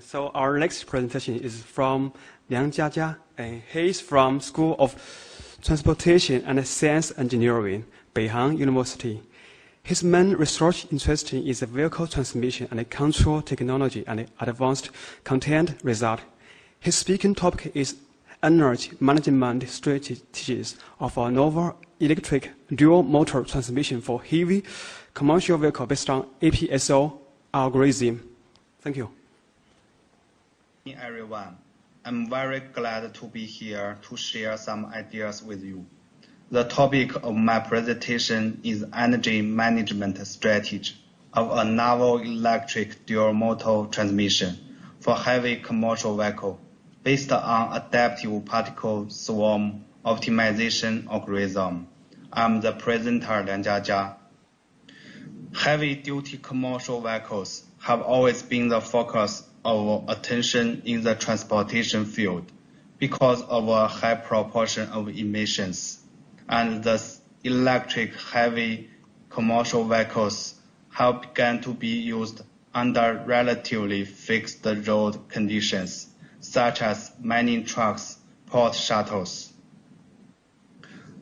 So our next presentation is from Liang Jiajia, and he is from School of Transportation and Science Engineering, Beihang University. His main research interest is vehicle transmission and control technology and advanced content result. His speaking topic is energy management strategies of a novel electric dual motor transmission for heavy commercial vehicle based on APSO algorithm. Thank you. Everyone, I'm very glad to be here to share some ideas with you. The topic of my presentation is energy management strategy of a novel electric dual motor transmission for heavy commercial vehicle based on adaptive particle swarm optimization algorithm. I'm the presenter Liang Jiajia. Heavy-duty commercial vehicles have always been the focus of attention in the transportation field because of a high proportion of emissions, and the electric heavy commercial vehicles have begun to be used under relatively fixed road conditions, such as mining trucks, port shuttles.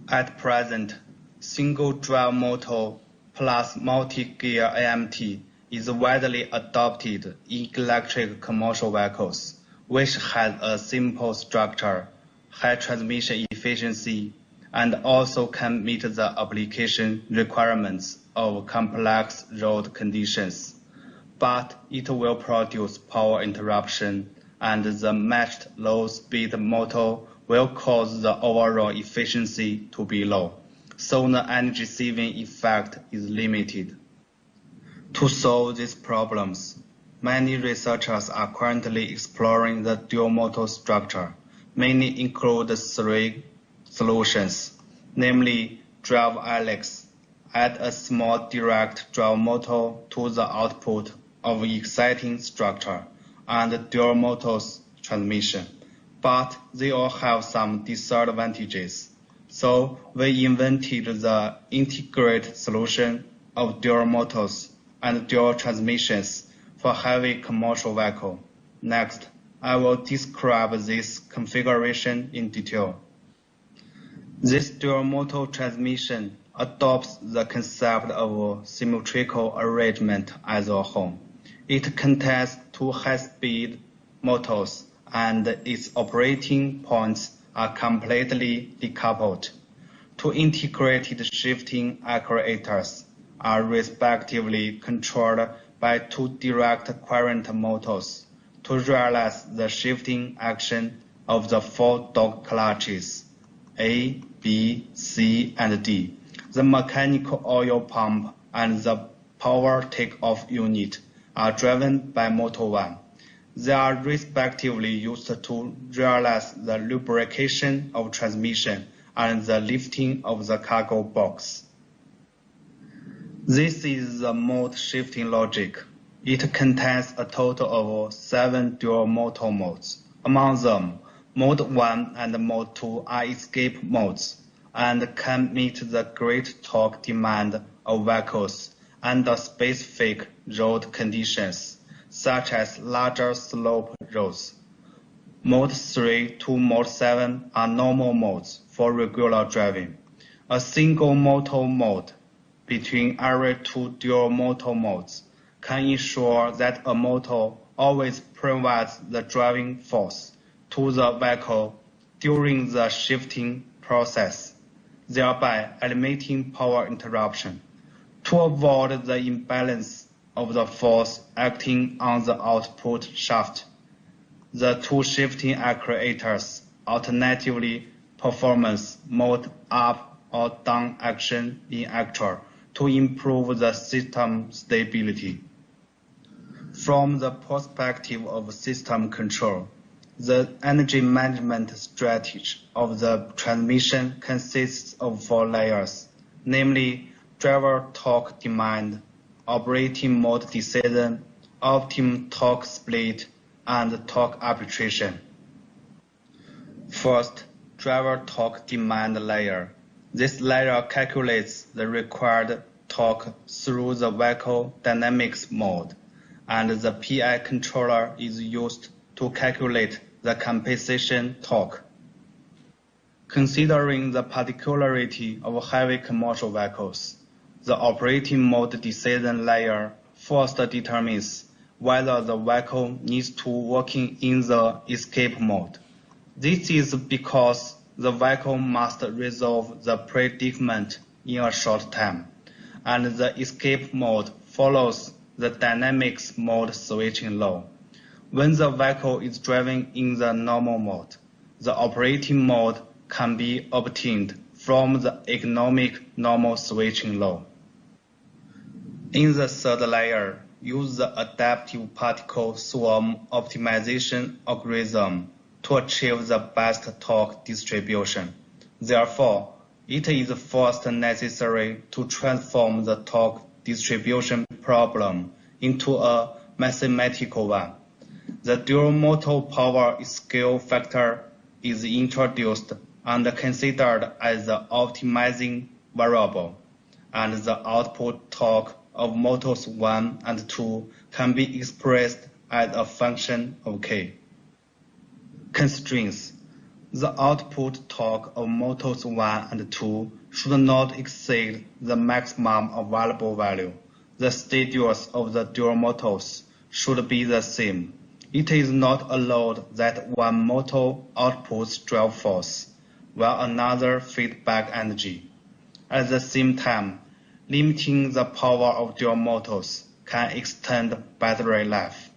At present, single-drive motor plus multi-gear AMT is widely adopted in electric commercial vehicles, which has a simple structure, high transmission efficiency, and also can meet the application requirements of complex road conditions. But it will produce power interruption, and the matched low-speed motor will cause the overall efficiency to be low, so the energy-saving effect is limited. To solve these problems, many researchers are currently exploring the dual motor structure. Many include 3 solutions, namely drive helix, add a small direct drive motor to the output of exciting structure, and dual motors transmission. But they all have some disadvantages. So we invented the integrated solution of dual motors and dual transmissions for heavy commercial vehicle. Next, I will describe this configuration in detail. This dual motor transmission adopts the concept of symmetrical arrangement as a whole. It contains 2 high-speed motors, and its operating points are completely decoupled. 2 integrated shifting actuators are respectively controlled by 2 direct current motors to realize the shifting action of the 4 dog clutches A, B, C, and D. The mechanical oil pump and the power takeoff unit are driven by motor 1. They are respectively used to realize the lubrication of transmission and the lifting of the cargo box. This is the mode shifting logic. It contains a total of 7 dual motor modes. Among them, Mode 1 and Mode 2 are escape modes and can meet the great torque demand of vehicles under specific road conditions, such as larger slope roads. Mode 3 to Mode 7 are normal modes for regular driving. A single motor mode between every 2 dual motor modes can ensure that a motor always provides the driving force to the vehicle during the shifting process, thereby eliminating power interruption. To avoid the imbalance of the force acting on the output shaft, the 2 shifting actuators alternatively perform mode up or down action in actuator to improve the system stability. From the perspective of system control, the energy management strategy of the transmission consists of 4 layers, namely driver torque demand, operating mode decision, optimum torque split, and torque arbitration. First, driver torque demand layer. This layer calculates the required torque through the vehicle dynamics mode and the PI controller is used to calculate the compensation torque. Considering the particularity of heavy commercial vehicles, the operating mode decision layer first determines whether the vehicle needs to work in the escape mode. This is because the vehicle must resolve the predicament in a short time, and the escape mode follows the dynamics mode switching law. When the vehicle is driving in the normal mode, the operating mode can be obtained from the economic normal switching law. In the third layer, use the adaptive particle swarm optimization algorithm to achieve the best torque distribution. Therefore, it is first necessary to transform the torque distribution problem into a mathematical one. The dual motor power scale factor is introduced and considered as the optimizing variable, and the output torque of motors 1 and 2 can be expressed as a function of K. Constraints. The output torque of motors 1 and 2 should not exceed the maximum available value. The stages of the dual motors should be the same. It is not allowed that one motor outputs drive force, while another feedback energy. At the same time, limiting the power of dual motors can extend battery life.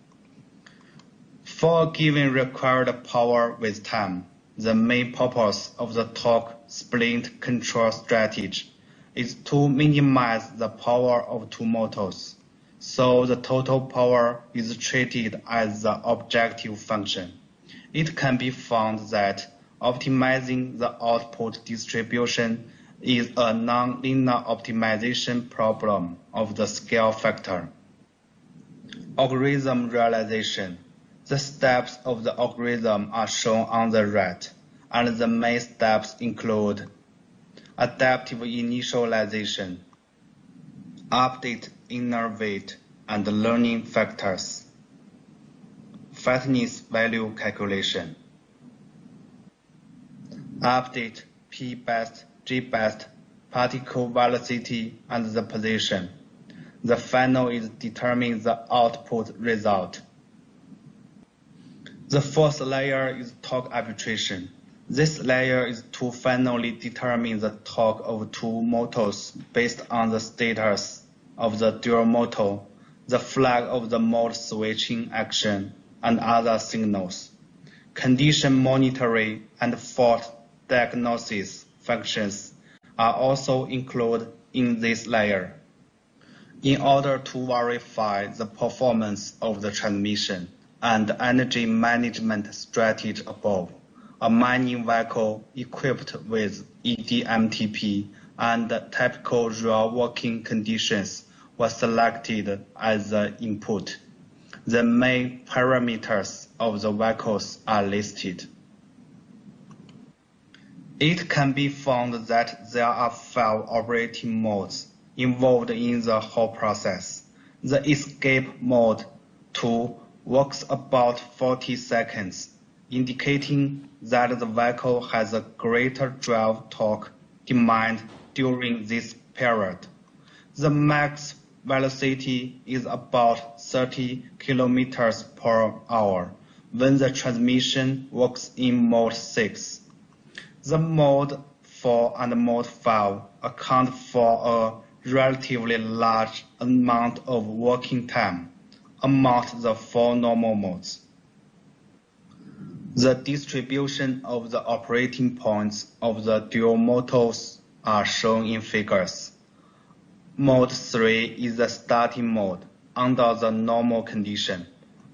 For a given required power with time, the main purpose of the torque splint control strategy is to minimize the power of two motors, so the total power is treated as the objective function. It can be found that optimizing the output distribution is a non-linear optimization problem of the scale factor. Algorithm realization. The steps of the algorithm are shown on the right, and the main steps include adaptive initialization, update inner weight and learning factors, fatness value calculation, update P-best, G-best, particle velocity and the position. The final is determine the output result. The fourth layer is torque arbitration. This layer is to finally determine the torque of two motors based on the status of the dual motor, the flag of the mode switching action, and other signals. Condition monitoring and fault diagnosis functions are also included in this layer. In order to verify the performance of the transmission and energy management strategy above, a mining vehicle equipped with EDMTP and typical real working conditions was selected as the input. The main parameters of the vehicles are listed. It can be found that there are 5 operating modes involved in the whole process. The escape mode 2 works about 40 seconds, indicating that the vehicle has a greater drive torque demand during this period. The max velocity is about 30 kilometers per hour when the transmission works in mode 6. The mode 4 and mode 5 account for a relatively large amount of working time among the 4 normal modes. The distribution of the operating points of the dual motors are shown in figures. Mode 3 is the starting mode under the normal condition,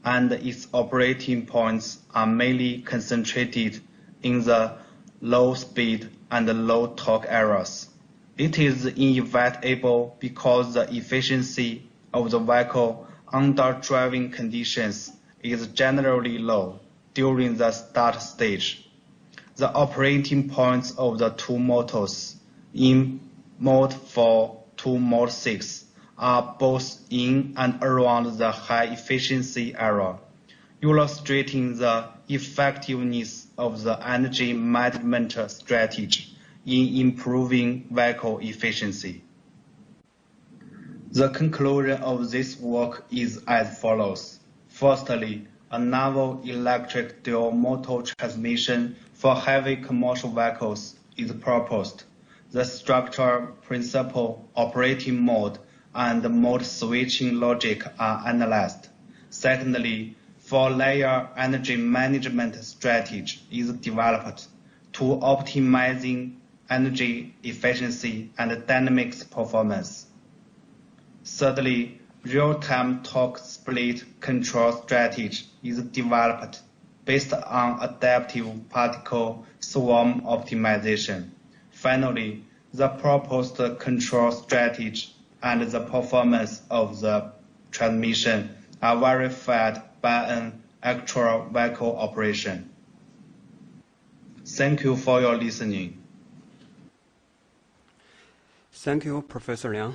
and its operating points are mainly concentrated in the low speed and low torque areas. It is inevitable because the efficiency of the vehicle under driving conditions is generally low during the start stage. The operating points of the two motors in mode 4 to mode 6 are both in and around the high-efficiency area, illustrating the effectiveness of the energy management strategy in improving vehicle efficiency. The conclusion of this work is as follows. Firstly, a novel electric dual motor transmission for heavy commercial vehicles is proposed. The structure, principle, operating mode, and mode switching logic are analyzed. Secondly, four-layer energy management strategy is developed to optimizing energy efficiency and dynamics performance. Thirdly, real-time torque split control strategy is developed based on adaptive particle swarm optimization. Finally, the proposed control strategy and the performance of the transmission are verified by an actual vehicle operation. Thank you for your listening. Thank you, Professor Liang.